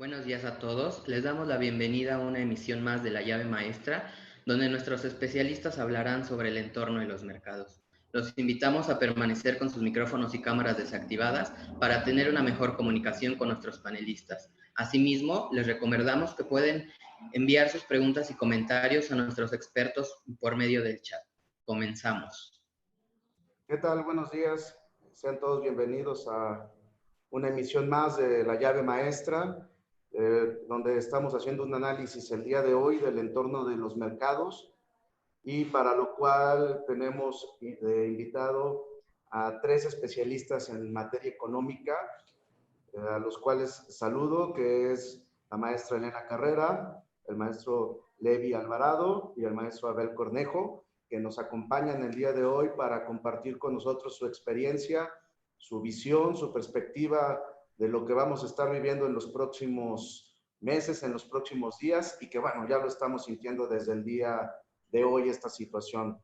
Buenos días a todos. Les damos la bienvenida a una emisión más de La Llave Maestra, donde nuestros especialistas hablarán sobre el entorno de los mercados. Los invitamos a permanecer con sus micrófonos y cámaras desactivadas para tener una mejor comunicación con nuestros panelistas. Asimismo, les recomendamos que pueden enviar sus preguntas y comentarios a nuestros expertos por medio del chat. Comenzamos. ¿Qué tal? Buenos días. Sean todos bienvenidos a una emisión más de La Llave Maestra, donde estamos haciendo un análisis el día de hoy del entorno de los mercados y para lo cual tenemos invitado a tres especialistas en materia económica, a los cuales saludo, que es la maestra Elena Carrera, el maestro Levi Alvarado y el maestro Abel Cornejo, que nos acompañan el día de hoy para compartir con nosotros su experiencia, su visión, su perspectiva de lo que vamos a estar viviendo en los próximos meses, en los próximos días, y que bueno, ya lo estamos sintiendo desde el día de hoy esta situación.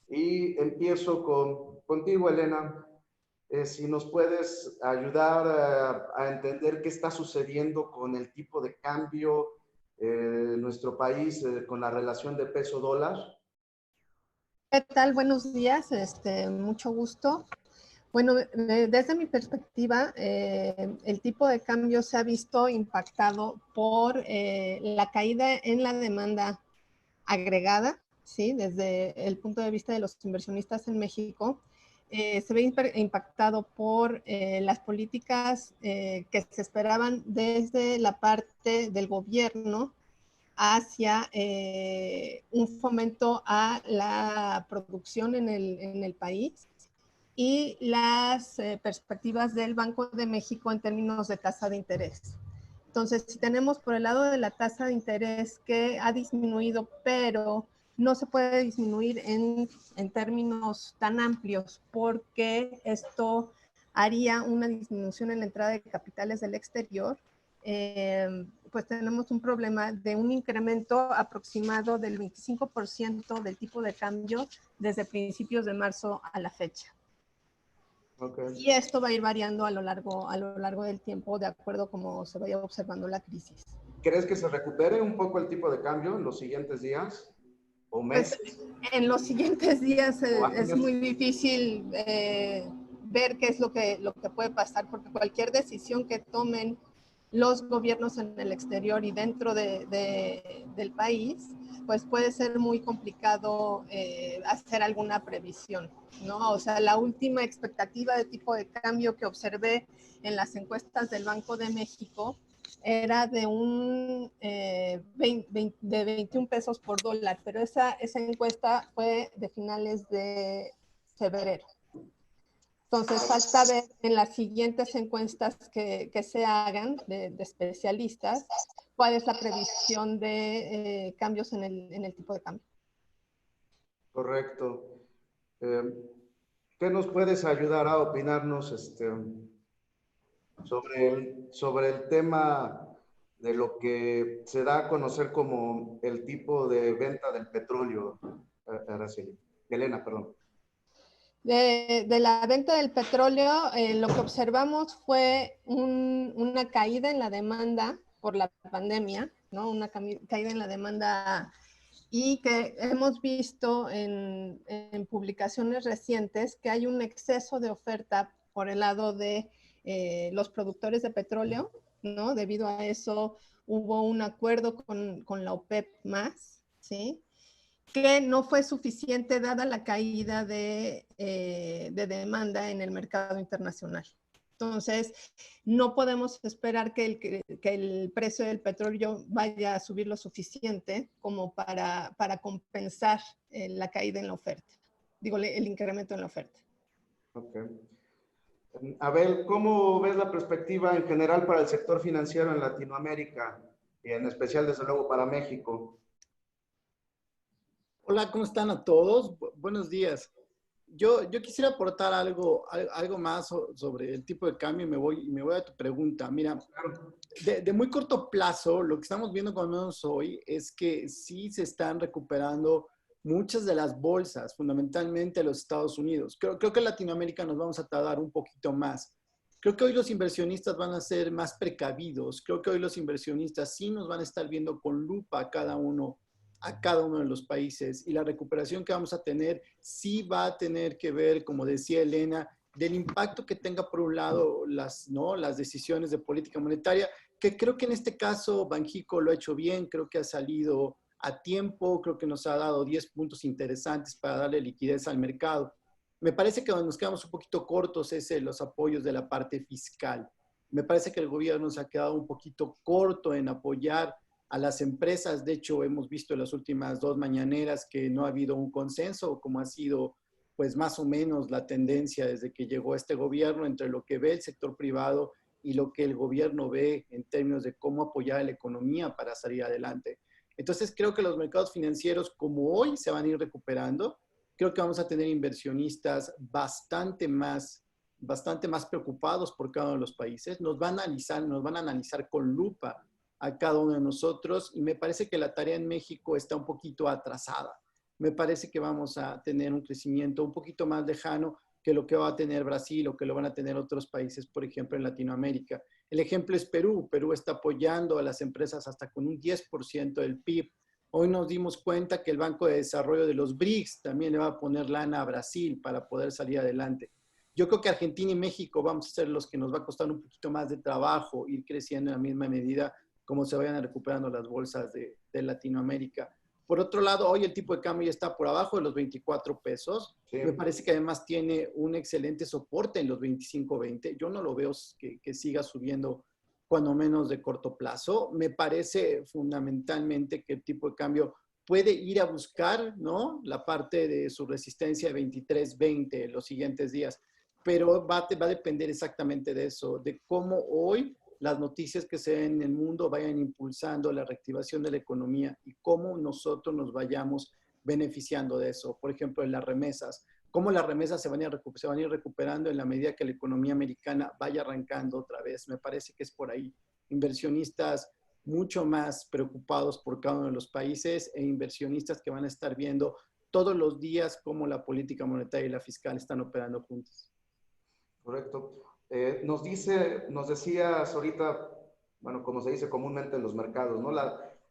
Y empiezo contigo, Elena. Si nos puedes ayudar a entender qué está sucediendo con el tipo de cambio en nuestro país, con la relación de peso-dólar. ¿Qué tal? Buenos días, mucho gusto. Bueno, desde mi perspectiva, el tipo de cambio se ha visto impactado por la caída en la demanda agregada, ¿sí? Desde el punto de vista de los inversionistas en México, se ve impactado por las políticas que se esperaban desde la parte del gobierno hacia un fomento a la producción en el país y las perspectivas del Banco de México en términos de tasa de interés. Entonces, si tenemos por el lado de la tasa de interés que ha disminuido, pero no se puede disminuir en términos tan amplios porque esto haría una disminución en la entrada de capitales del exterior, pues tenemos un problema de un incremento aproximado del 25% del tipo de cambio desde principios de marzo a la fecha. Okay. Y esto va a ir variando a lo largo del tiempo de acuerdo a cómo se vaya observando la crisis. ¿Crees que se recupere un poco el tipo de cambio en los siguientes días o meses? Pues, en los siguientes días es muy difícil ver qué es lo que puede pasar, porque cualquier decisión que tomen los gobiernos en el exterior y dentro del país, pues puede ser muy complicado hacer alguna previsión, ¿no? O sea, la última expectativa de tipo de cambio que observé en las encuestas del Banco de México era de de 21 pesos por dólar, pero esa encuesta fue de finales de febrero. Entonces, falta ver en las siguientes encuestas que se hagan de especialistas cuál es la previsión de cambios en el tipo de cambio. Correcto. ¿Qué nos puedes ayudar a opinarnos sobre el tema de lo que se da a conocer como el tipo de venta del petróleo, Araceli? Elena, perdón. De la venta del petróleo, lo que observamos fue una caída en la demanda por la pandemia, ¿no? Una caída en la demanda y que hemos visto en publicaciones recientes que hay un exceso de oferta por el lado de los productores de petróleo, ¿no? Debido a eso hubo un acuerdo con la OPEP+, ¿sí? Que no fue suficiente dada la caída de demanda en el mercado internacional. Entonces, no podemos esperar que el precio del petróleo vaya a subir lo suficiente como para compensar la caída en la oferta. Digo, el incremento en la oferta. Ok. Abel, ¿cómo ves la perspectiva en general para el sector financiero en Latinoamérica y en especial, desde luego, para México? Hola, ¿cómo están a todos? Buenos días. Yo quisiera aportar algo más sobre el tipo de cambio y me voy a tu pregunta. Mira, de muy corto plazo, lo que estamos viendo con menos hoy es que sí se están recuperando muchas de las bolsas, fundamentalmente los Estados Unidos. Creo que en Latinoamérica nos vamos a tardar un poquito más. Creo que hoy los inversionistas van a ser más precavidos. Creo que hoy los inversionistas sí nos van a estar viendo con lupa a cada uno de los países, y la recuperación que vamos a tener sí va a tener que ver, como decía Elena, del impacto que tenga por un lado las decisiones de política monetaria, que creo que en este caso Banxico lo ha hecho bien, creo que ha salido a tiempo, creo que nos ha dado 10 puntos interesantes para darle liquidez al mercado. Me parece que donde nos quedamos un poquito cortos es en los apoyos de la parte fiscal. Me parece que el gobierno se ha quedado un poquito corto en apoyar a las empresas. De hecho, hemos visto en las últimas 2 mañaneras que no ha habido un consenso, como ha sido pues más o menos la tendencia desde que llegó este gobierno, entre lo que ve el sector privado y lo que el gobierno ve en términos de cómo apoyar a la economía para salir adelante. Entonces, creo que los mercados financieros, como hoy, se van a ir recuperando. Creo que vamos a tener inversionistas bastante más preocupados por cada uno de los países. Nos van a analizar con lupa a cada uno de nosotros, y me parece que la tarea en México está un poquito atrasada. Me parece que vamos a tener un crecimiento un poquito más lejano que lo que va a tener Brasil o que lo van a tener otros países, por ejemplo, en Latinoamérica. El ejemplo es Perú. Perú está apoyando a las empresas hasta con un 10% del PIB. Hoy nos dimos cuenta que el Banco de Desarrollo de los BRICS también le va a poner lana a Brasil para poder salir adelante. Yo creo que Argentina y México vamos a ser los que nos va a costar un poquito más de trabajo ir creciendo en la misma medida como se vayan recuperando las bolsas de Latinoamérica. Por otro lado, hoy el tipo de cambio ya está por abajo de los 24 pesos. Sí. Me parece que además tiene un excelente soporte en los 25.20. Yo no lo veo que siga subiendo, cuando menos de corto plazo. Me parece fundamentalmente que el tipo de cambio puede ir a buscar, ¿no?, la parte de su resistencia de 23.20 en los siguientes días. Pero va a depender exactamente de eso, de cómo hoy las noticias que se ven en el mundo vayan impulsando la reactivación de la economía y cómo nosotros nos vayamos beneficiando de eso. Por ejemplo, en las remesas, cómo las remesas se van a ir recuperando en la medida que la economía americana vaya arrancando otra vez. Me parece que es por ahí. Inversionistas mucho más preocupados por cada uno de los países, e inversionistas que van a estar viendo todos los días cómo la política monetaria y la fiscal están operando juntas. Correcto. Nos decías ahorita, bueno, como se dice comúnmente en los mercados, ¿no?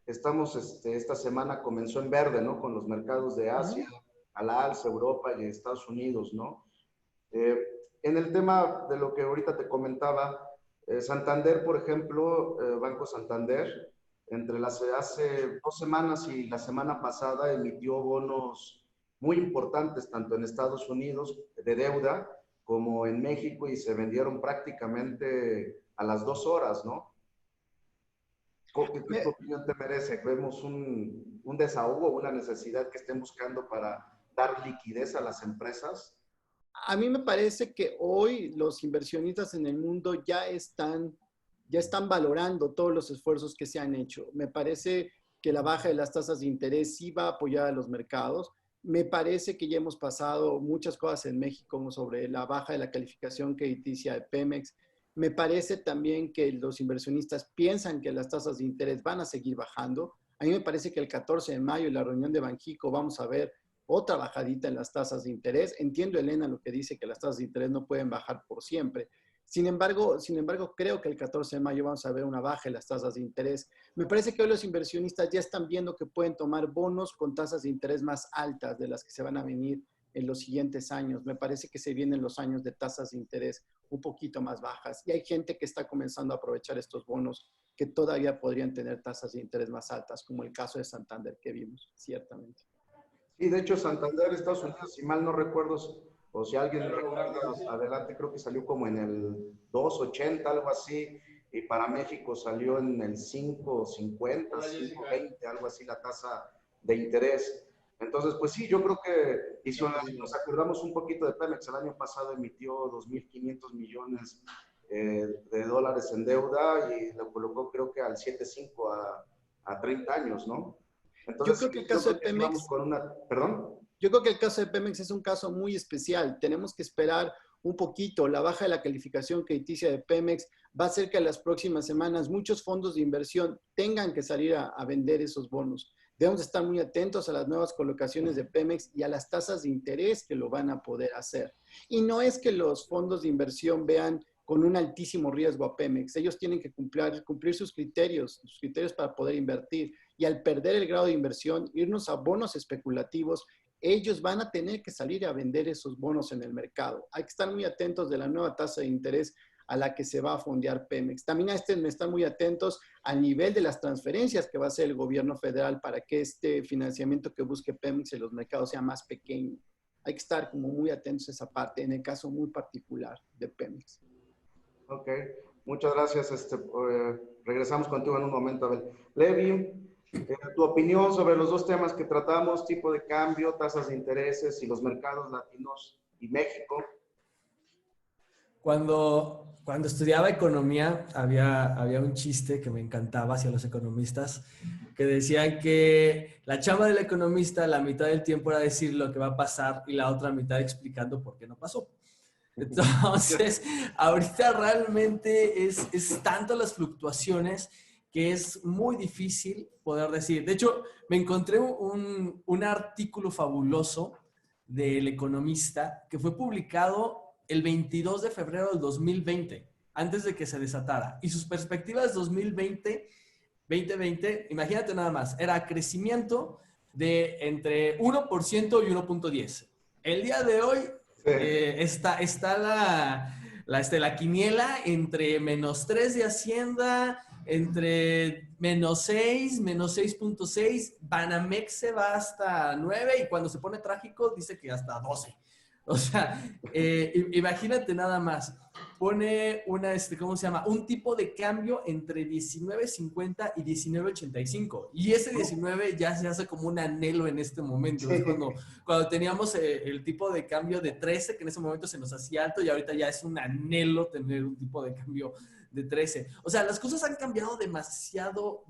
Esta semana comenzó en verde, ¿no? Con los mercados de Asia, a la alza, Europa y Estados Unidos, ¿no? En el tema de lo que ahorita te comentaba, Santander, por ejemplo, Banco Santander, hace 2 semanas y la semana pasada emitió bonos muy importantes, tanto en Estados Unidos de deuda, como en México, y se vendieron prácticamente a las 2 horas, ¿no? ¿Qué opinión te merece? ¿Vemos un desahogo, una necesidad que estén buscando para dar liquidez a las empresas? A mí me parece que hoy los inversionistas en el mundo ya están valorando todos los esfuerzos que se han hecho. Me parece que la baja de las tasas de interés sí va a apoyar a los mercados. Me parece que ya hemos pasado muchas cosas en México sobre la baja de la calificación crediticia de Pemex. Me parece también que los inversionistas piensan que las tasas de interés van a seguir bajando. A mí me parece que el 14 de mayo en la reunión de Banxico vamos a ver otra bajadita en las tasas de interés. Entiendo, Elena, lo que dice, que las tasas de interés no pueden bajar por siempre. Sin embargo, creo que el 14 de mayo vamos a ver una baja en las tasas de interés. Me parece que hoy los inversionistas ya están viendo que pueden tomar bonos con tasas de interés más altas de las que se van a venir en los siguientes años. Me parece que se vienen los años de tasas de interés un poquito más bajas. Y hay gente que está comenzando a aprovechar estos bonos que todavía podrían tener tasas de interés más altas, como el caso de Santander que vimos, ciertamente. Sí, de hecho, Santander, Estados Unidos, si mal no recuerdo, o si alguien recuerda adelante, creo que salió como en el 2.80, algo así, y para México salió en el 5.50, 5.20, algo así la tasa de interés. Entonces, pues sí, yo creo que, y si nos acordamos un poquito de Pemex, el año pasado emitió 2.500 millones de dólares en deuda y lo colocó creo que al 7.5 a 30 años, ¿no? Entonces, yo creo que el caso de Pemex, ¿Perdón? Yo creo que el caso de Pemex es un caso muy especial. Tenemos que esperar un poquito. La baja de la calificación crediticia de Pemex va a hacer que en las próximas semanas muchos fondos de inversión tengan que salir a vender esos bonos. Debemos estar muy atentos a las nuevas colocaciones de Pemex y a las tasas de interés que lo van a poder hacer. Y no es que los fondos de inversión vean con un altísimo riesgo a Pemex. Ellos tienen que cumplir sus criterios para poder invertir. Y al perder el grado de inversión, irnos a bonos especulativos, ellos van a tener que salir a vender esos bonos en el mercado. Hay que estar muy atentos de la nueva tasa de interés a la que se va a fondear Pemex. También están muy atentos al nivel de las transferencias que va a hacer el gobierno federal para que este financiamiento que busque Pemex en los mercados sea más pequeño. Hay que estar como muy atentos a esa parte, en el caso muy particular de Pemex. Ok, muchas gracias. Regresamos contigo en un momento, Abel. Levi, tu opinión sobre los dos temas que tratamos, tipo de cambio, tasas de intereses y los mercados latinos y México. Cuando estudiaba economía, había un chiste que me encantaba hacia los economistas, que decían que la chamba del economista, la mitad del tiempo era decir lo que va a pasar y la otra mitad explicando por qué no pasó. Entonces, ahorita realmente es tanto las fluctuaciones que es muy difícil poder decir. De hecho, me encontré un artículo fabuloso del Economista que fue publicado el 22 de febrero del 2020, antes de que se desatara. Y sus perspectivas 2020, imagínate nada más, era crecimiento de entre 1% y 1.10. El día de hoy está la quiniela entre -3 de Hacienda, entre -6, -6.6, Banamex se va hasta 9 y cuando se pone trágico dice que hasta 12. O sea, imagínate nada más, pone un tipo de cambio entre 19.50 y 19.85. Y ese 19 ya se hace como un anhelo en este momento. Es cuando teníamos el tipo de cambio de 13, que en ese momento se nos hacía alto, y ahorita ya es un anhelo tener un tipo de cambio de 13. O sea, las cosas han cambiado demasiado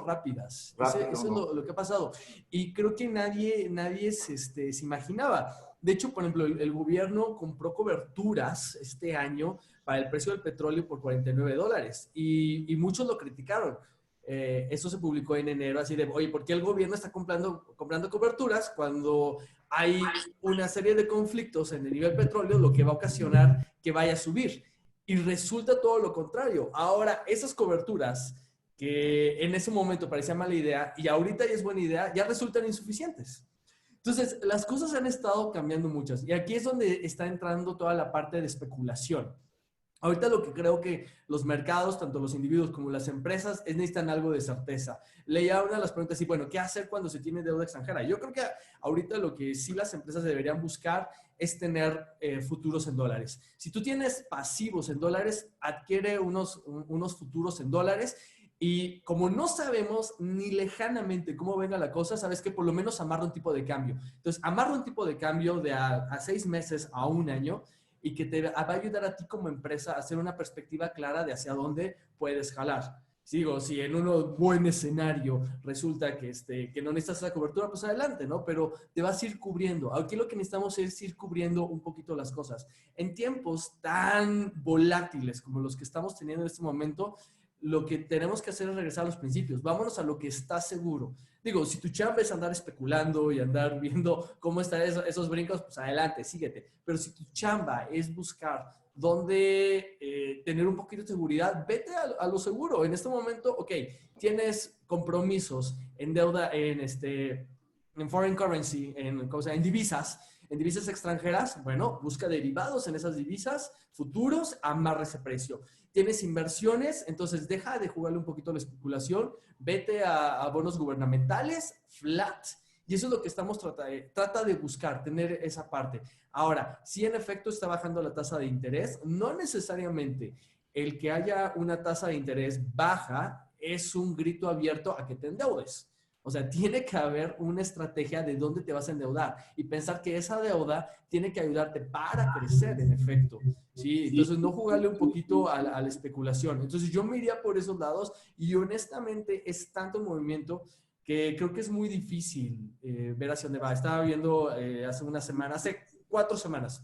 rápidas. Eso es lo que ha pasado. Y creo que nadie se imaginaba. De hecho, por ejemplo, el gobierno compró coberturas este año para el precio del petróleo por $49 y muchos lo criticaron. Eso se publicó en enero, así de, oye, ¿por qué el gobierno está comprando coberturas cuando hay una serie de conflictos en el nivel petróleo, lo que va a ocasionar que vaya a subir? Y resulta todo lo contrario. Ahora, esas coberturas que en ese momento parecía mala idea y ahorita ya es buena idea, ya resultan insuficientes. Entonces, las cosas han estado cambiando muchas. Y aquí es donde está entrando toda la parte de especulación. Ahorita lo que creo que los mercados, tanto los individuos como las empresas, necesitan algo de certeza. Leía una de las preguntas y, bueno, ¿qué hacer cuando se tiene deuda extranjera? Yo creo que ahorita lo que sí las empresas deberían buscar es tener futuros en dólares. Si tú tienes pasivos en dólares, adquiere unos futuros en dólares. Y como no sabemos ni lejanamente cómo venga la cosa, sabes que por lo menos amarra un tipo de cambio. Entonces, amarra un tipo de cambio de a 6 meses a 1 año y que te va a ayudar a ti como empresa a hacer una perspectiva clara de hacia dónde puedes jalar. Digo, si en un buen escenario resulta que no necesitas esa cobertura, pues adelante, ¿no? Pero te vas a ir cubriendo. Aquí lo que necesitamos es ir cubriendo un poquito las cosas. En tiempos tan volátiles como los que estamos teniendo en este momento, lo que tenemos que hacer es regresar a los principios. Vámonos a lo que está seguro. Digo, si tu chamba es andar especulando y andar viendo cómo están esos brincos, pues adelante, síguete. Pero si tu chamba es buscar dónde tener un poquito de seguridad, vete a lo seguro. En este momento, ok, tienes compromisos en deuda, en foreign currency, en divisas extranjeras. Bueno, busca derivados en esas divisas, futuros, amarra ese precio. Tienes inversiones, entonces deja de jugarle un poquito a la especulación, vete a bonos gubernamentales, flat. Y eso es lo que estamos trata de buscar, tener esa parte. Ahora, si en efecto está bajando la tasa de interés, no necesariamente el que haya una tasa de interés baja es un grito abierto a que te endeudes. O sea, tiene que haber una estrategia de dónde te vas a endeudar y pensar que esa deuda tiene que ayudarte para crecer, en efecto. ¿Sí? Entonces, no jugarle un poquito a la especulación. Entonces, yo me iría por esos lados y honestamente es tanto movimiento que creo que es muy difícil ver hacia dónde va. Estaba viendo hace 4 semanas,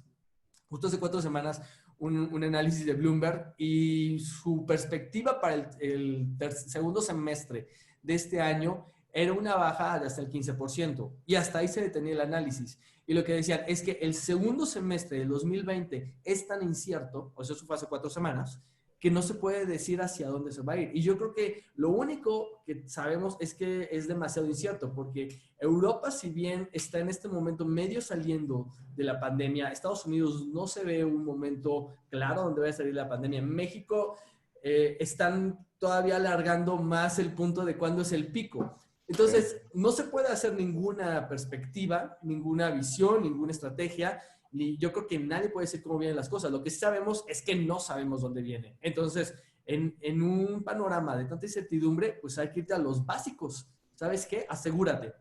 justo hace 4 semanas, un análisis de Bloomberg y su perspectiva para el segundo semestre de este año era una baja de hasta el 15%. Y hasta ahí se detenía el análisis. Y lo que decían es que el segundo semestre del 2020 es tan incierto, o sea, eso fue hace 4 semanas, que no se puede decir hacia dónde se va a ir. Y yo creo que lo único que sabemos es que es demasiado incierto, porque Europa, si bien está en este momento medio saliendo de la pandemia, Estados Unidos no se ve un momento claro donde vaya a salir la pandemia. En México están todavía alargando más el punto de cuándo es el pico. Entonces, no se puede hacer ninguna perspectiva, ninguna visión, ninguna estrategia, y yo creo que nadie puede decir cómo vienen las cosas. Lo que sí sabemos es que no sabemos dónde viene. Entonces, en un panorama de tanta incertidumbre, pues hay que irte a los básicos. ¿Sabes qué? Asegúrate.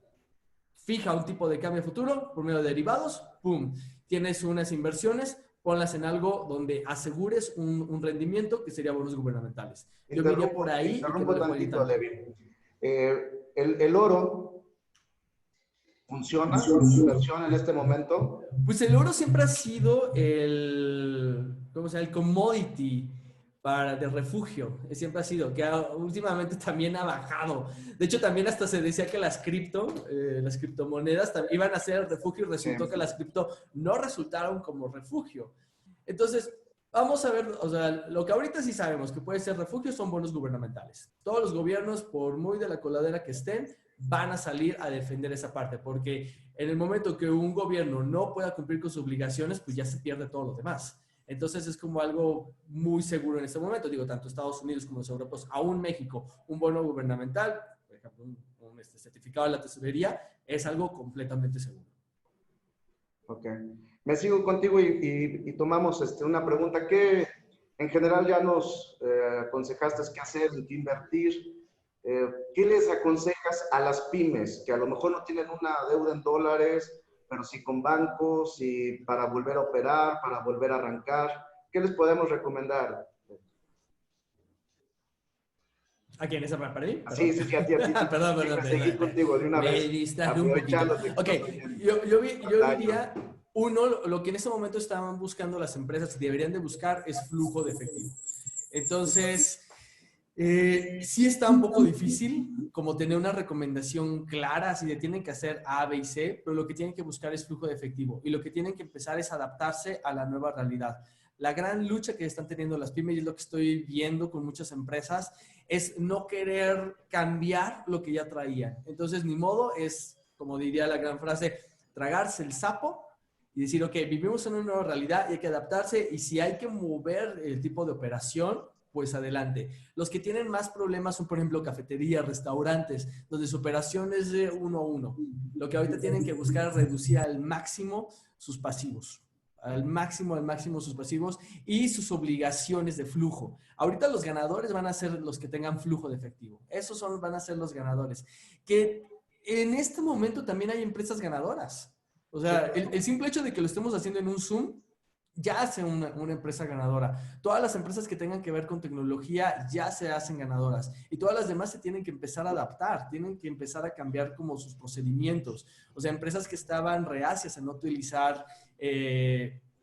Fija un tipo de cambio futuro por medio de derivados, ¡pum! Tienes unas inversiones, ponlas en algo donde asegures un rendimiento que sería bonos gubernamentales. Yo miré por ahí. Interrumpo tantito, Levi. El oro funciona como inversión en este momento. Pues el oro siempre ha sido ¿cómo se llama? El commodity de refugio. Siempre ha sido, que últimamente también ha bajado. De hecho, también hasta se decía que las criptomonedas iban a ser refugio y resultó que las cripto no resultaron como refugio. Entonces, vamos a ver, o sea, lo que ahorita sí sabemos que puede ser refugio son bonos gubernamentales. Todos los gobiernos, por muy de la coladera que estén, van a salir a defender esa parte, porque en el momento que un gobierno no pueda cumplir con sus obligaciones, pues ya se pierde todo lo demás. Entonces es como algo muy seguro en este momento. Digo, tanto Estados Unidos como los europeos, aún México, un bono gubernamental, por ejemplo, un certificado de la tesorería, es algo completamente seguro. Ok. Me sigo contigo y tomamos una pregunta que en general ya nos aconsejaste qué hacer, en qué invertir. ¿Qué les aconsejas a las pymes que a lo mejor no tienen una deuda en dólares, pero sí con bancos y para volver a operar, para volver a arrancar? ¿Qué les podemos recomendar? ¿A quién? ¿Esa para mí? Sí, a ti. Perdón. Seguir contigo de una vez. Me distraje un poquito. Ok, yo diría, lo que en ese momento estaban buscando las empresas y deberían de buscar es flujo de efectivo. Entonces, sí está un poco difícil como tener una recomendación clara, si le tienen que hacer A, B y C, pero lo que tienen que buscar es flujo de efectivo y lo que tienen que empezar es adaptarse a la nueva realidad. La gran lucha que están teniendo las pymes, y es lo que estoy viendo con muchas empresas, es no querer cambiar lo que ya traían. Entonces, ni modo, es, como diría la gran frase, tragarse el sapo y decir, ok, vivimos en una nueva realidad y hay que adaptarse, y si hay que mover el tipo de operación, pues adelante. Los que tienen más problemas son, por ejemplo, cafeterías, restaurantes, donde su operación es de 1 a 1. Lo que ahorita tienen que buscar es reducir al máximo sus pasivos. Al máximo sus pasivos y sus obligaciones de flujo. Ahorita los ganadores van a ser los que tengan flujo de efectivo. Esos van a ser los ganadores. Que en este momento también hay empresas ganadoras. O sea, el simple hecho de que lo estemos haciendo en un Zoom ya hace una empresa ganadora. Todas las empresas que tengan que ver con tecnología ya se hacen ganadoras. Y todas las demás se tienen que empezar a adaptar, tienen que empezar a cambiar como sus procedimientos. O sea, empresas que estaban reacias a no utilizar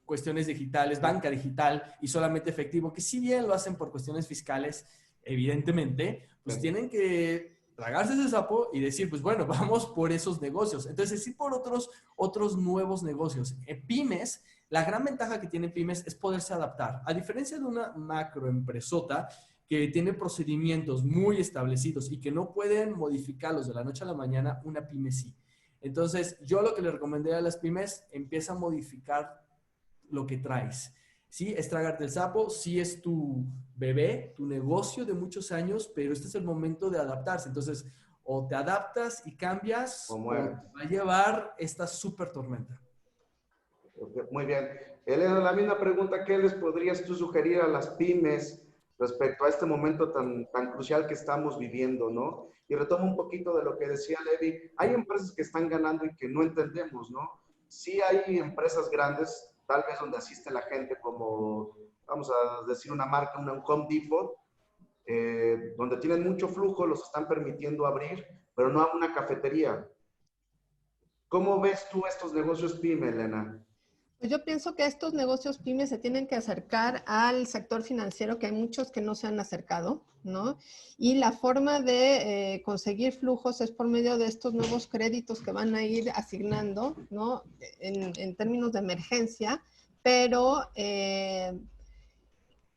cuestiones digitales, banca digital y solamente efectivo, que si bien lo hacen por cuestiones fiscales, evidentemente, pues tienen que tragarse ese sapo y decir, pues bueno, vamos por esos negocios. Entonces, sí por otros nuevos negocios. Pymes, la gran ventaja que tiene Pymes es poderse adaptar. A diferencia de una macroempresota que tiene procedimientos muy establecidos y que no pueden modificarlos de la noche a la mañana, una pyme sí. Entonces, yo lo que le recomendaría a las pymes, empieza a modificar lo que traes. Sí, es tragarte el sapo, sí es tu bebé, tu negocio de muchos años, pero este es el momento de adaptarse. Entonces, o te adaptas y cambias, o te va a llevar esta súper tormenta. Muy bien. Elena, la misma pregunta, ¿qué les podrías tú sugerir a las pymes respecto a este momento tan crucial que estamos viviendo, ¿no? Y retomo un poquito de lo que decía Levi. Hay empresas que están ganando y que no entendemos, ¿no? Sí hay empresas grandes, tal vez donde asiste la gente como, vamos a decir una marca, un Home Depot, donde tienen mucho flujo, los están permitiendo abrir, pero no a una cafetería. ¿Cómo ves tú estos negocios pyme, Elena? Pues yo pienso que estos negocios pymes se tienen que acercar al sector financiero, que hay muchos que no se han acercado, ¿no? Y la forma de conseguir flujos es por medio de estos nuevos créditos que van a ir asignando, ¿no? En términos de emergencia, pero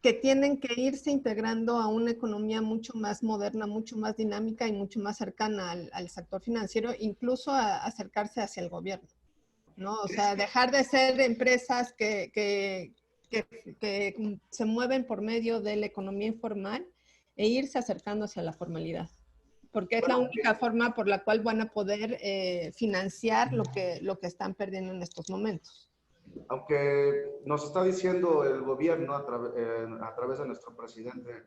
que tienen que irse integrando a una economía mucho más moderna, mucho más dinámica y mucho más cercana al sector financiero, incluso a acercarse hacia el gobierno, ¿no? O sea, dejar de ser empresas que se mueven por medio de la economía informal e irse acercando hacia la formalidad, porque es la única forma por la cual van a poder financiar lo que están perdiendo en estos momentos. Aunque nos está diciendo el gobierno a través de nuestro presidente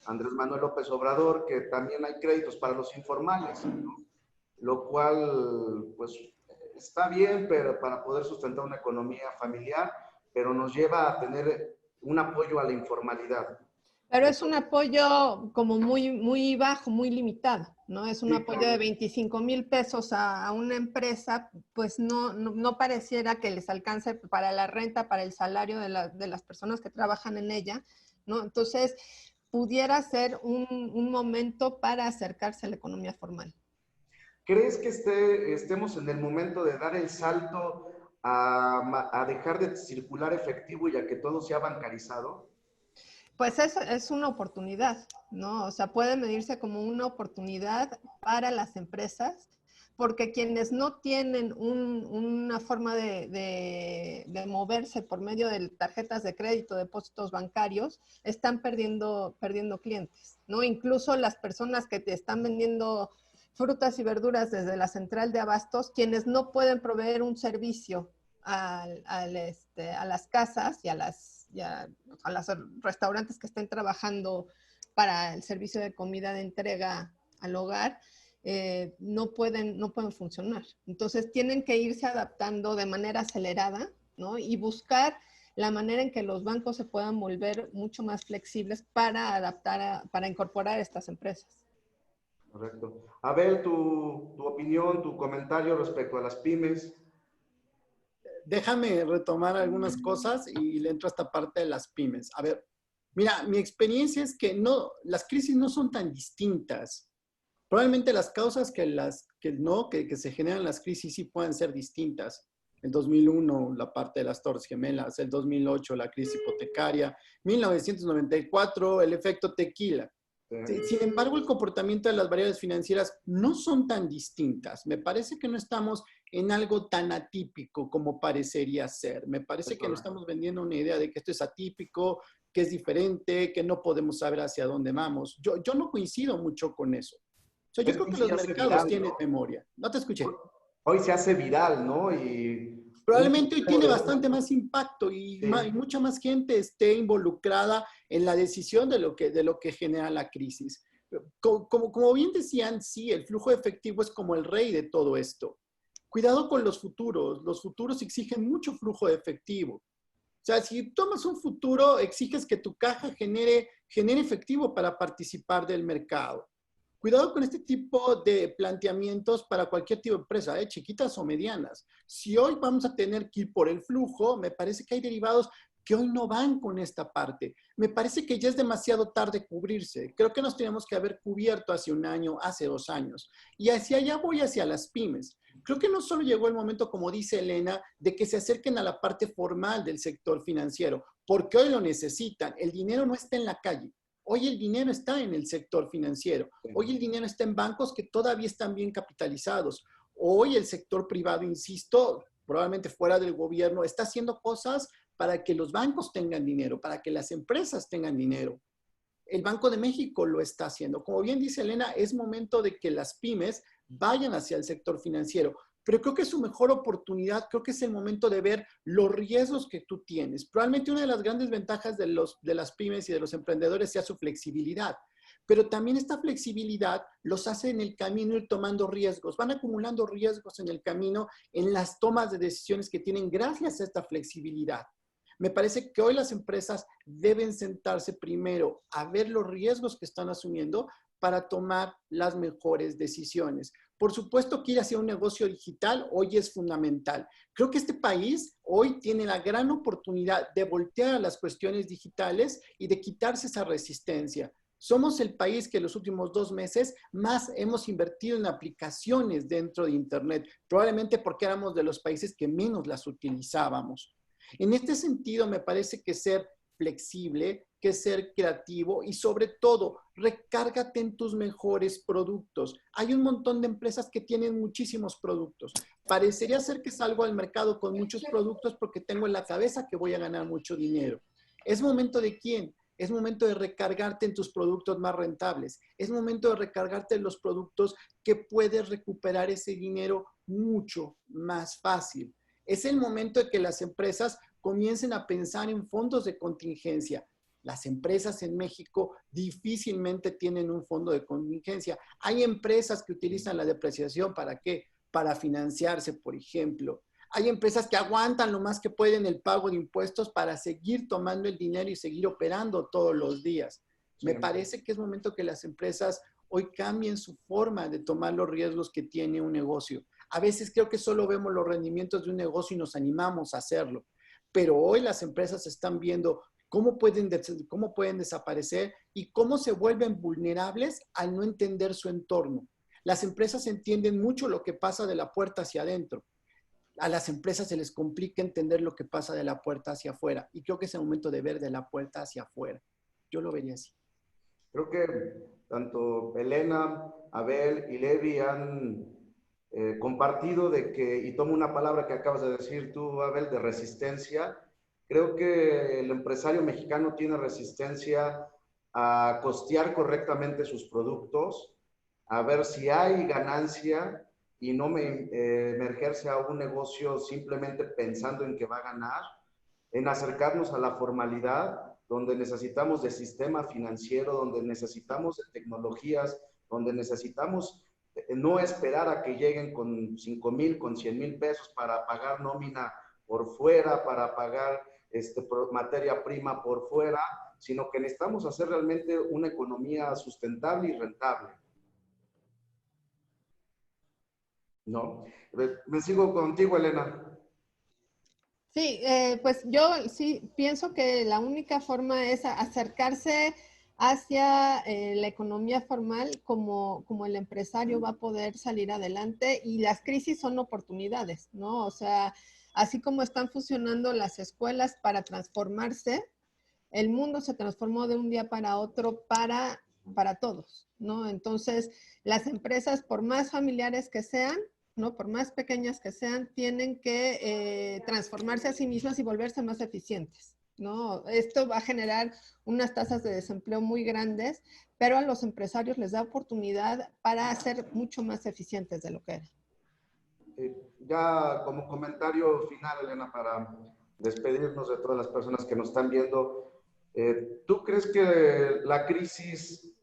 Andrés Manuel López Obrador que también hay créditos para los informales, ¿no? Lo cual pues está bien pero para poder sustentar una economía familiar, pero nos lleva a tener un apoyo a la informalidad. Pero es un apoyo como muy bajo, muy limitado, ¿no? Es un apoyo de 25,000 pesos a una empresa, pues no pareciera que les alcance para la renta, para el salario de las personas que trabajan en ella, ¿no? Entonces, pudiera ser un momento para acercarse a la economía formal. ¿Crees que estemos en el momento de dar el salto a dejar de circular efectivo y a que todo sea bancarizado? Pues es una oportunidad, ¿no? O sea, puede medirse como una oportunidad para las empresas, porque quienes no tienen una forma de moverse por medio de tarjetas de crédito, depósitos bancarios, están perdiendo clientes, ¿no? Incluso las personas que te están vendiendo frutas y verduras desde la central de abastos, quienes no pueden proveer un servicio a las casas y a los restaurantes que estén trabajando para el servicio de comida de entrega al hogar, no pueden funcionar. Entonces tienen que irse adaptando de manera acelerada, ¿no? Y buscar la manera en que los bancos se puedan volver mucho más flexibles para adaptar, para incorporar a estas empresas. Correcto. Abel, tu opinión, tu comentario respecto a las pymes. Déjame retomar algunas cosas y le entro a esta parte de las pymes. A ver, mira, mi experiencia es que las crisis no son tan distintas. Probablemente las causas que se generan las crisis sí pueden ser distintas. El 2001, la parte de las Torres Gemelas, el 2008, la crisis hipotecaria, 1994, el efecto tequila. Sin embargo, el comportamiento de las variables financieras no son tan distintas. Me parece que no estamos en algo tan atípico como parecería ser. Me parece que nos estamos vendiendo una idea de que esto es atípico, que es diferente, que no podemos saber hacia dónde vamos. Yo no coincido mucho con eso. O sea, yo creo que los mercados tienen memoria. No te escuché. Hoy se hace viral, ¿no? Probablemente hoy tiene bastante más impacto y mucha más gente esté involucrada en la decisión de lo que genera la crisis. Como bien decían, sí, el flujo efectivo es como el rey de todo esto. Cuidado con los futuros exigen mucho flujo de efectivo. O sea, si tomas un futuro, exiges que tu caja genere efectivo para participar del mercado. Cuidado con este tipo de planteamientos para cualquier tipo de empresa, chiquitas o medianas. Si hoy vamos a tener que ir por el flujo, me parece que hay derivados que hoy no van con esta parte. Me parece que ya es demasiado tarde cubrirse. Creo que nos tenemos que haber cubierto hace un año, hace 2 años. Y hacia allá voy, hacia las pymes. Creo que no solo llegó el momento, como dice Elena, de que se acerquen a la parte formal del sector financiero, porque hoy lo necesitan. El dinero no está en la calle. Hoy el dinero está en el sector financiero. Hoy el dinero está en bancos que todavía están bien capitalizados. Hoy el sector privado, insisto, probablemente fuera del gobierno, está haciendo cosas para que los bancos tengan dinero, para que las empresas tengan dinero. El Banco de México lo está haciendo. Como bien dice Elena, es momento de que las pymes vayan hacia el sector financiero. Pero creo que es su mejor oportunidad, creo que es el momento de ver los riesgos que tú tienes. Probablemente una de las grandes ventajas de las pymes y de los emprendedores sea su flexibilidad, pero también esta flexibilidad los hace en el camino ir tomando riesgos, van acumulando riesgos en el camino en las tomas de decisiones que tienen gracias a esta flexibilidad. Me parece que hoy las empresas deben sentarse primero a ver los riesgos que están asumiendo para tomar las mejores decisiones. Por supuesto que ir hacia un negocio digital hoy es fundamental. Creo que este país hoy tiene la gran oportunidad de voltear a las cuestiones digitales y de quitarse esa resistencia. Somos el país que en los últimos 2 meses más hemos invertido en aplicaciones dentro de Internet, probablemente porque éramos de los países que menos las utilizábamos. En este sentido, me parece que ser flexible, que ser creativo y sobre todo, recárgate en tus mejores productos. Hay un montón de empresas que tienen muchísimos productos. Parecería ser que salgo al mercado con muchos productos porque tengo en la cabeza que voy a ganar mucho dinero. ¿Es momento de quién? Es momento de recargarte en tus productos más rentables. Es momento de recargarte en los productos que puedes recuperar ese dinero mucho más fácil. Es el momento de que las empresas comiencen a pensar en fondos de contingencia. Las empresas en México difícilmente tienen un fondo de contingencia. Hay empresas que utilizan la depreciación, ¿para qué? Para financiarse, por ejemplo. Hay empresas que aguantan lo más que pueden el pago de impuestos para seguir tomando el dinero y seguir operando todos los días. Me parece que es momento que las empresas hoy cambien su forma de tomar los riesgos que tiene un negocio. A veces creo que solo vemos los rendimientos de un negocio y nos animamos a hacerlo. Pero hoy las empresas están viendo cómo pueden desaparecer y cómo se vuelven vulnerables al no entender su entorno. Las empresas entienden mucho lo que pasa de la puerta hacia adentro. A las empresas se les complica entender lo que pasa de la puerta hacia afuera. Y creo que es el momento de ver de la puerta hacia afuera. Yo lo vería así. Creo que tanto Elena, Abel y Levi han compartido de que, y tomo una palabra que acabas de decir tú, Abel, de resistencia. Creo que el empresario mexicano tiene resistencia a costear correctamente sus productos, a ver si hay ganancia y no emergerse a un negocio simplemente pensando en que va a ganar, en acercarnos a la formalidad, donde necesitamos de sistema financiero, donde necesitamos de tecnologías, donde necesitamos no esperar a que lleguen con 5,000, con 100,000 pesos para pagar nómina por fuera, para pagar materia prima por fuera, sino que necesitamos hacer realmente una economía sustentable y rentable. ¿No? Me sigo contigo, Elena. Sí, pues yo sí pienso que la única forma es acercarse hacia la economía formal como el empresario va a poder salir adelante, y las crisis son oportunidades, ¿no? O sea, así como están funcionando las escuelas para transformarse, el mundo se transformó de un día para otro para todos, ¿no? Entonces, las empresas, por más familiares que sean, ¿no? Por más pequeñas que sean, tienen que transformarse a sí mismas y volverse más eficientes, ¿no? Esto va a generar unas tasas de desempleo muy grandes, pero a los empresarios les da oportunidad para ser mucho más eficientes de lo que eran. Ya como comentario final, Elena, para despedirnos de todas las personas que nos están viendo, ¿tú crees que la crisis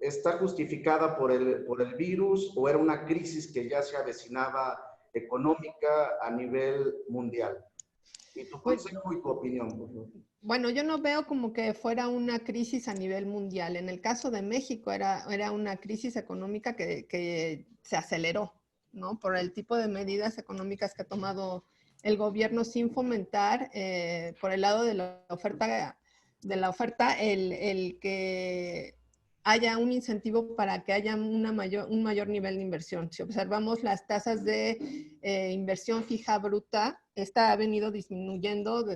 está justificada por el virus, o era una crisis que ya se avecinaba económica a nivel mundial? Y tu consejo y tu opinión, por favor. Bueno, yo no veo como que fuera una crisis a nivel mundial. En el caso de México era una crisis económica que se aceleró, ¿no? Por el tipo de medidas económicas que ha tomado el gobierno sin fomentar, por el lado de la oferta, el que haya un incentivo para que haya un mayor nivel de inversión. Si observamos las tasas de inversión fija bruta, esta ha venido disminuyendo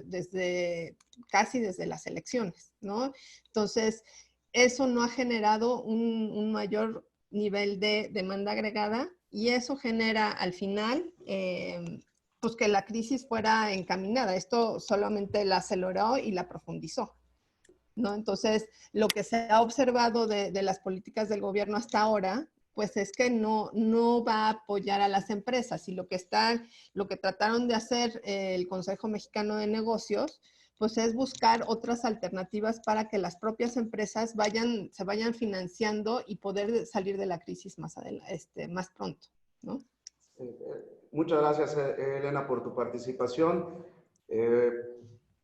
casi desde las elecciones, ¿no? Entonces, eso no ha generado un mayor nivel de demanda agregada, y eso genera al final pues que la crisis fuera encaminada. Esto solamente la aceleró y la profundizó, ¿no? Entonces, lo que se ha observado de las políticas del gobierno hasta ahora, pues es que no va a apoyar a las empresas, y lo que trataron de hacer el Consejo Mexicano de Negocios, pues es buscar otras alternativas para que las propias empresas se vayan financiando y poder salir de la crisis más pronto, ¿no? Muchas gracias, Elena, por tu participación.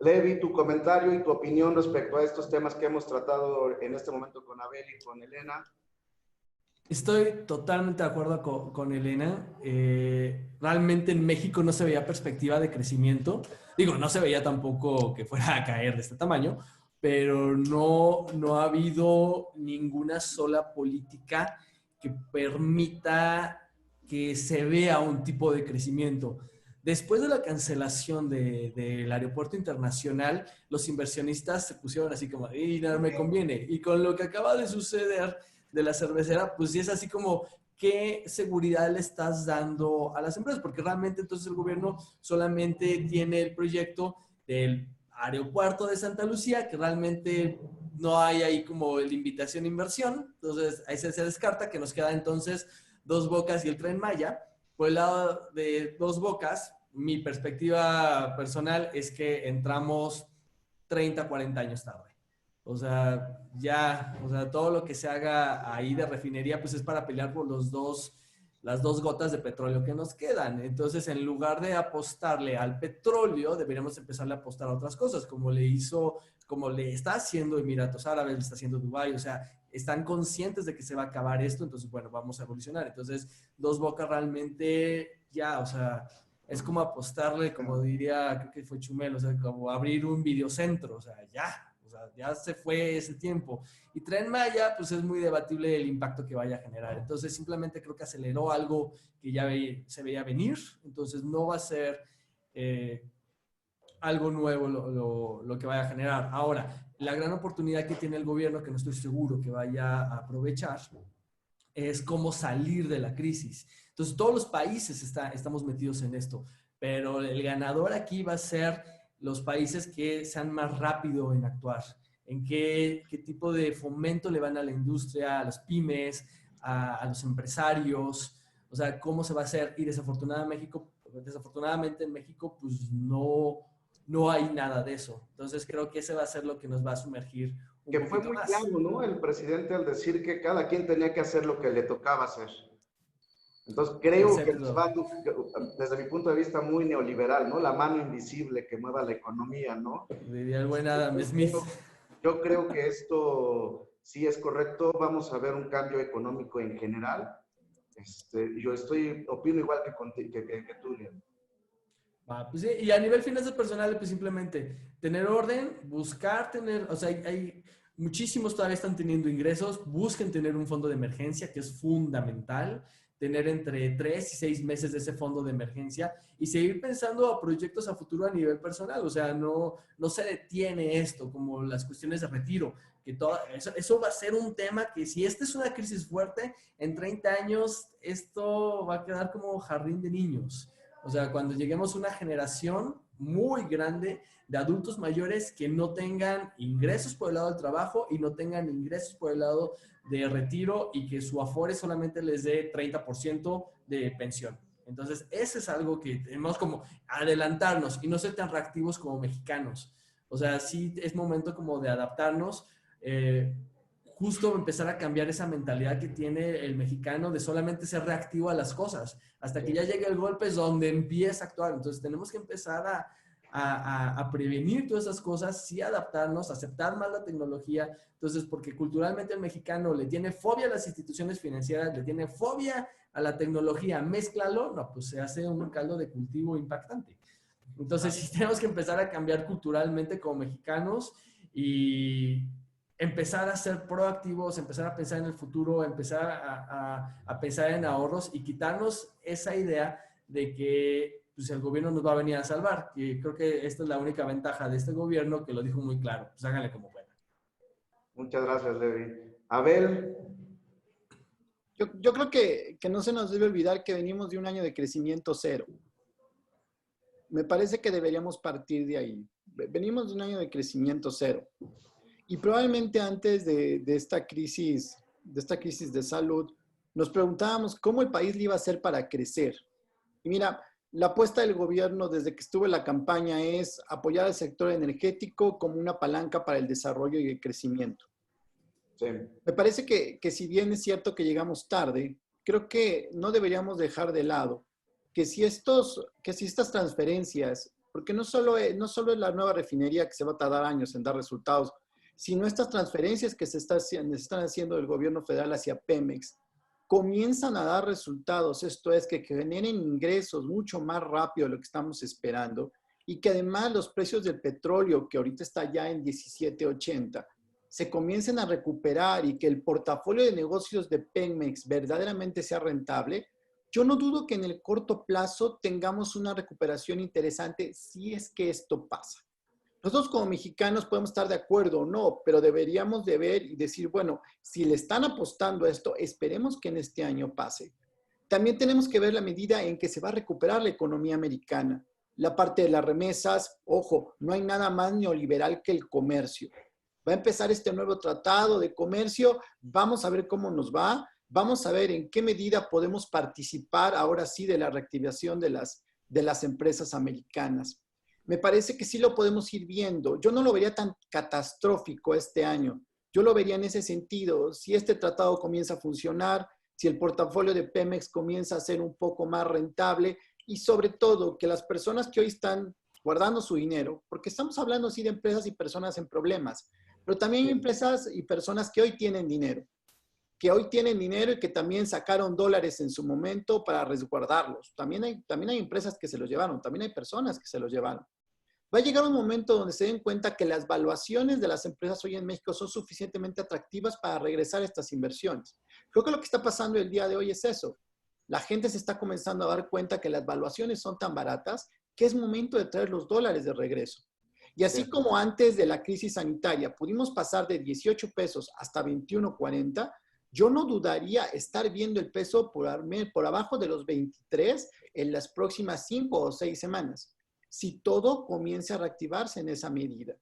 Levi, tu comentario y tu opinión respecto a estos temas que hemos tratado en este momento con Abel y con Elena. Estoy totalmente de acuerdo con Elena. Realmente en México no se veía perspectiva de crecimiento. Digo, no se veía tampoco que fuera a caer de este tamaño, pero no ha habido ninguna sola política que permita que se vea un tipo de crecimiento. Después de la cancelación del aeropuerto internacional, los inversionistas se pusieron así como, y no me conviene. Y con lo que acaba de suceder de la cervecera, pues sí es así como, ¿qué seguridad le estás dando a las empresas? Porque realmente entonces el gobierno solamente tiene el proyecto del aeropuerto de Santa Lucía, que realmente no hay ahí como la invitación a inversión, entonces ahí se descarta que nos queda entonces Dos Bocas y el Tren Maya. Por el lado de Dos Bocas, mi perspectiva personal es que entramos 30, 40 años tarde. O sea, ya, o sea, todo lo que se haga ahí de refinería, pues es para pelear por las dos gotas de petróleo que nos quedan. Entonces, en lugar de apostarle al petróleo, deberíamos empezarle a apostar a otras cosas, como le está haciendo Emiratos Árabes, le está haciendo Dubái, o sea, están conscientes de que se va a acabar esto, entonces, bueno, vamos a evolucionar. Entonces, Dos Bocas realmente ya, o sea, es como apostarle, como diría, creo que fue Chumel, o sea, como abrir un videocentro, o sea, ya. O sea, ya se fue ese tiempo. Y Tren Maya, pues es muy debatible el impacto que vaya a generar. Entonces, simplemente creo que aceleró algo que ya se veía venir. Entonces, no va a ser algo nuevo lo que vaya a generar. Ahora, la gran oportunidad que tiene el gobierno, que no estoy seguro que vaya a aprovechar, es cómo salir de la crisis. Entonces, todos los países estamos metidos en esto, pero el ganador aquí va a ser los países que sean más rápido en actuar, en qué tipo de fomento le van a la industria, a las pymes, a los empresarios, o sea, cómo se va a hacer. Y desafortunadamente en México, pues no hay nada de eso. Entonces, creo que ese va a ser lo que nos va a sumergir un Que fue poquito muy más. claro, ¿no? El presidente al decir que cada quien tenía que hacer lo que le tocaba hacer. Entonces creo que nos Excepto, va, desde mi punto de vista, muy neoliberal, ¿no? La mano invisible que mueva la economía, ¿no? diría el buen Adam Smith. Yo creo que esto sí es correcto. Vamos a ver un cambio económico en general. Yo opino igual que tú, Leon. Pues sí, y a nivel finanzas personales, pues simplemente tener orden, buscar tener, o sea, hay muchísimos todavía están teniendo ingresos, busquen tener un fondo de emergencia, que es fundamental, tener entre 3 y 6 meses de ese fondo de emergencia y seguir pensando a proyectos a futuro a nivel personal, o sea, no se detiene esto, como las cuestiones de retiro, que eso va a ser un tema que si esta es una crisis fuerte, en 30 años esto va a quedar como jardín de niños. O sea, cuando lleguemos a una generación muy grande de adultos mayores que no tengan ingresos por el lado del trabajo y no tengan ingresos por el lado de retiro y que su Afore solamente les dé 30% de pensión. Entonces, ese es algo que tenemos como adelantarnos y no ser tan reactivos como mexicanos. O sea, sí es momento como de adaptarnos. Justo empezar a cambiar esa mentalidad que tiene el mexicano de solamente ser reactivo a las cosas. Hasta que ya llegue el golpe es donde empieza a actuar. Entonces tenemos que empezar a prevenir todas esas cosas, sí adaptarnos, aceptar más la tecnología. Entonces, porque culturalmente el mexicano le tiene fobia a las instituciones financieras, le tiene fobia a la tecnología, mézclalo, no, pues se hace un caldo de cultivo impactante. Entonces, sí tenemos que empezar a cambiar culturalmente como mexicanos y empezar a ser proactivos, empezar a pensar en el futuro, empezar a pensar en ahorros y quitarnos esa idea de que pues, el gobierno nos va a venir a salvar. Y creo que esta es la única ventaja de este gobierno que lo dijo muy claro. Pues háganle como puedan. Muchas gracias, Levi. Abel. Yo creo que no se nos debe olvidar que venimos de un año de crecimiento cero. Me parece que deberíamos partir de ahí. Venimos de un año de crecimiento cero. Y probablemente antes de esta crisis de salud, nos preguntábamos cómo el país le iba a hacer para crecer. Y mira, la apuesta del gobierno desde que estuvo en la campaña es apoyar al sector energético como una palanca para el desarrollo y el crecimiento. Sí. Me parece que si bien es cierto que llegamos tarde, creo que no deberíamos dejar de lado que si estas transferencias, porque no solo es la nueva refinería que se va a tardar años en dar resultados, sino estas transferencias que se están haciendo del gobierno federal hacia Pemex, comienzan a dar resultados, esto es, que generen ingresos mucho más rápido de lo que estamos esperando y que además los precios del petróleo, que ahorita está ya en 17.80, se comiencen a recuperar y que el portafolio de negocios de Pemex verdaderamente sea rentable, yo no dudo que en el corto plazo tengamos una recuperación interesante si es que esto pasa. Nosotros como mexicanos podemos estar de acuerdo o no, pero deberíamos de ver y decir, bueno, si le están apostando a esto, esperemos que en este año pase. También tenemos que ver la medida en que se va a recuperar la economía americana. La parte de las remesas, ojo, no hay nada más neoliberal que el comercio. Va a empezar este nuevo tratado de comercio, vamos a ver cómo nos va, vamos a ver en qué medida podemos participar ahora sí de la reactivación de las empresas americanas. Me parece que sí lo podemos ir viendo. Yo no lo vería tan catastrófico este año. Yo lo vería en ese sentido. Si este tratado comienza a funcionar, si el portafolio de Pemex comienza a ser un poco más rentable y sobre todo que las personas que hoy están guardando su dinero, porque estamos hablando sí de empresas y personas en problemas, pero también hay empresas y personas que hoy tienen dinero y que también sacaron dólares en su momento para resguardarlos. También hay empresas que se los llevaron, también hay personas que se los llevaron. Va a llegar un momento donde se den cuenta que las valuaciones de las empresas hoy en México son suficientemente atractivas para regresar a estas inversiones. Creo que lo que está pasando el día de hoy es eso. La gente se está comenzando a dar cuenta que las valuaciones son tan baratas que es momento de traer los dólares de regreso. Y así como antes de la crisis sanitaria pudimos pasar de 18 pesos hasta 21.40, yo no dudaría estar viendo el peso por abajo de los 23 en las próximas 5 o 6 semanas, si todo comienza a reactivarse en esa medida.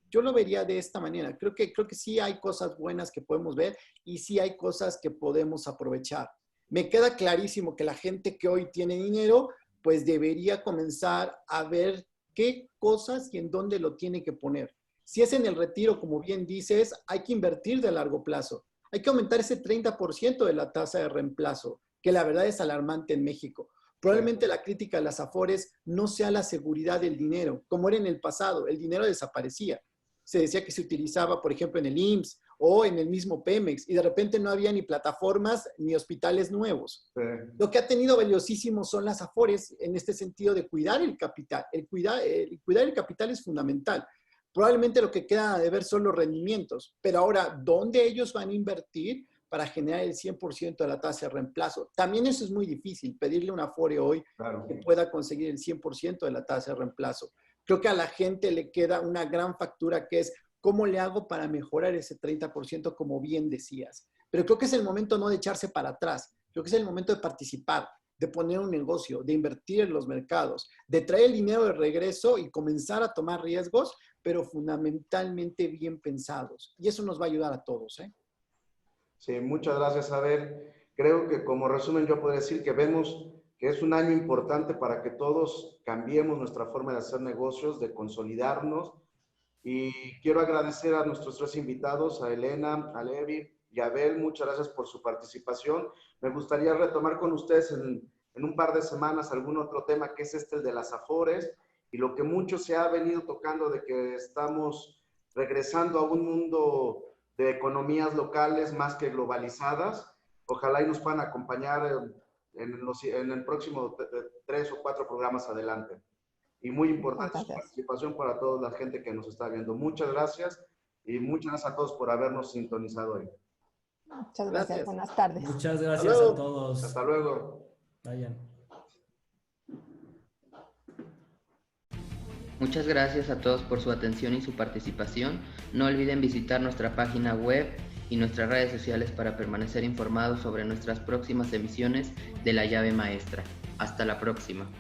Yo lo vería de esta manera. Creo que sí hay cosas buenas que podemos ver y sí hay cosas que podemos aprovechar. Me queda clarísimo que la gente que hoy tiene dinero, pues debería comenzar a ver qué cosas y en dónde lo tiene que poner. Si es en el retiro, como bien dices, hay que invertir de largo plazo. Hay que aumentar ese 30% de la tasa de reemplazo, que la verdad es alarmante en México. Probablemente la crítica a las Afores no sea la seguridad del dinero, como era en el pasado. El dinero desaparecía. Se decía que se utilizaba, por ejemplo, en el IMSS o en el mismo Pemex, y de repente no había ni plataformas ni hospitales nuevos. Sí. Lo que ha tenido valiosísimo son las Afores en este sentido de cuidar el capital. Cuidar el capital es fundamental. Probablemente lo que queda de ver son los rendimientos, pero ahora, ¿dónde ellos van a invertir para generar el 100% de la tasa de reemplazo? También eso es muy difícil, pedirle a una Afore hoy que pueda conseguir el 100% de la tasa de reemplazo. Creo que a la gente le queda una gran factura que es, ¿cómo le hago para mejorar ese 30%, como bien decías? Pero creo que es el momento no de echarse para atrás, creo que es el momento de participar, de poner un negocio, de invertir en los mercados, de traer el dinero de regreso y comenzar a tomar riesgos, pero fundamentalmente bien pensados. Y eso nos va a ayudar a todos, ¿eh? Sí, muchas gracias, Abel. Creo que como resumen yo puedo decir que vemos que es un año importante para que todos cambiemos nuestra forma de hacer negocios, de consolidarnos. Y quiero agradecer a nuestros 3 invitados, a Elena, a Levi y a Abel. Muchas gracias por su participación. Me gustaría retomar con ustedes en un par de semanas algún otro tema, que es el de las Afores, y lo que mucho se ha venido tocando de que estamos regresando a un mundo de economías locales más que globalizadas. Ojalá y nos puedan acompañar en el próximo 3 o 4 programas adelante. Y muy importante su participación para toda la gente que nos está viendo. Muchas gracias y muchas gracias a todos por habernos sintonizado hoy. Muchas gracias. Buenas tardes. Muchas gracias a todos. Hasta luego. Vayan. Muchas gracias a todos por su atención y su participación. No olviden visitar nuestra página web y nuestras redes sociales para permanecer informados sobre nuestras próximas emisiones de La Llave Maestra. Hasta la próxima.